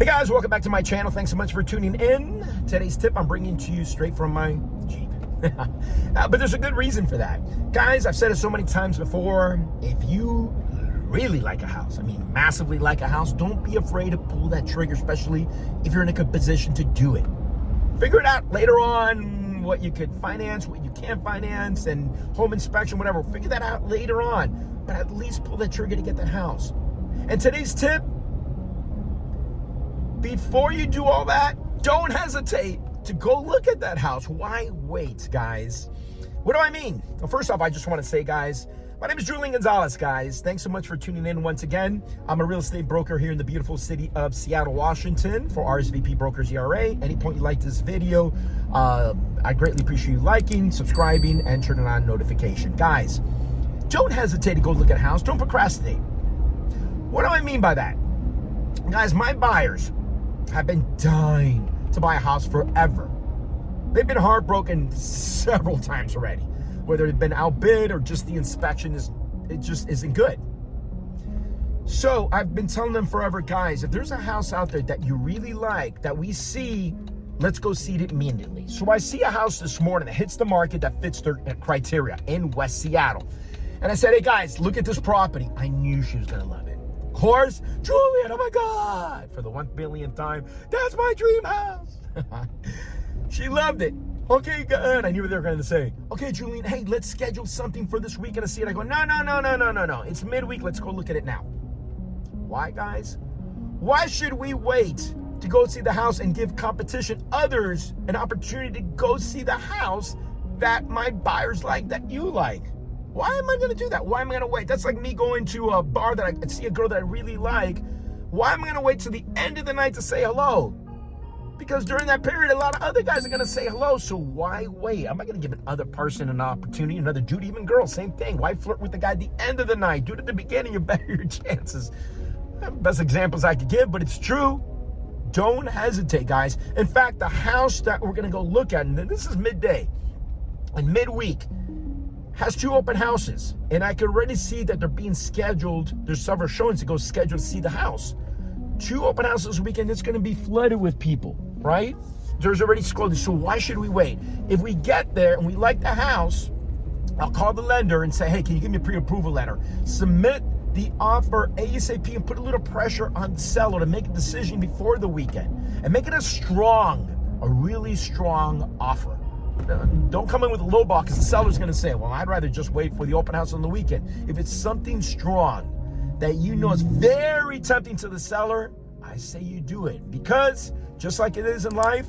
Hey guys, welcome back to my channel. Thanks so much for tuning in. Today's tip I'm bringing to you straight from my Jeep. But there's a good reason for that. Guys, I've said it so many times before. If you really like a house, I mean massively like a house, don't be afraid to pull that trigger, especially if you're in a good position to do it. Figure it out later on what you could finance, what you can't finance, and home inspection, whatever. Figure that out later on. But at least pull that trigger to get that house. And today's tip, before you do all that, don't hesitate to go look at that house. Why wait, guys? What do I mean? Well, first off, I just want to say, guys, my name is Julian Gonzalez, guys. Thanks so much for tuning in once again. I'm a real estate broker here in the beautiful city of Seattle, Washington for RSVP Brokers ERA. Any point you like this video, I greatly appreciate you liking, subscribing, and turning on notification. Guys, don't hesitate to go look at a house. Don't procrastinate. What do I mean by that? Guys, my buyers have been dying to buy a house forever. They've been heartbroken several times already, whether they've been outbid or just the inspection just isn't good. So I've been telling them forever, guys, if there's a house out there that you really like, that we see, let's go see it immediately. So I see a house this morning that hits the market that fits their criteria in West Seattle. And I said, hey guys, look at this property. I knew she was gonna love it. Of course, Julian, oh my God, for the 1 billionth time, that's my dream house. She loved it. Okay, good. I knew what they were going to say. Okay, Julian, hey, let's schedule something for this weekend to see it. I go, no. It's midweek. Let's go look at it now. Why, guys? Why should we wait to go see the house and give competition, others, an opportunity to go see the house that my buyers like, that you like? Why am I going to do that? Why am I going to wait? That's like me going to a bar that I see a girl that I really like. Why am I going to wait till the end of the night to say hello? Because during that period, a lot of other guys are going to say hello. So why wait? I'm not going to give another person an opportunity, another dude, even girl, same thing. Why flirt with the guy at the end of the night? Do it at the beginning, you better your chances. Best examples I could give, but it's true. Don't hesitate, guys. In fact, the house that we're going to go look at, and this is midday and midweek, has 2 open houses, and I can already see that they're being scheduled. There's several showings to go schedule to see the house. 2 open houses this weekend, it's going to be flooded with people, right? There's already scheduled. So why should we wait? If we get there and we like the house, I'll call the lender and say, hey, can you give me a pre-approval letter? Submit the offer ASAP and put a little pressure on the seller to make a decision before the weekend and make it a really strong offer. Don't come in with a low ball, because the seller's going to say, well, I'd rather just wait for the open house on the weekend. If it's something strong that you know is very tempting to the seller, I say you do it. Because just like it is in life,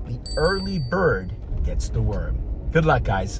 the early bird gets the worm. Good luck, guys.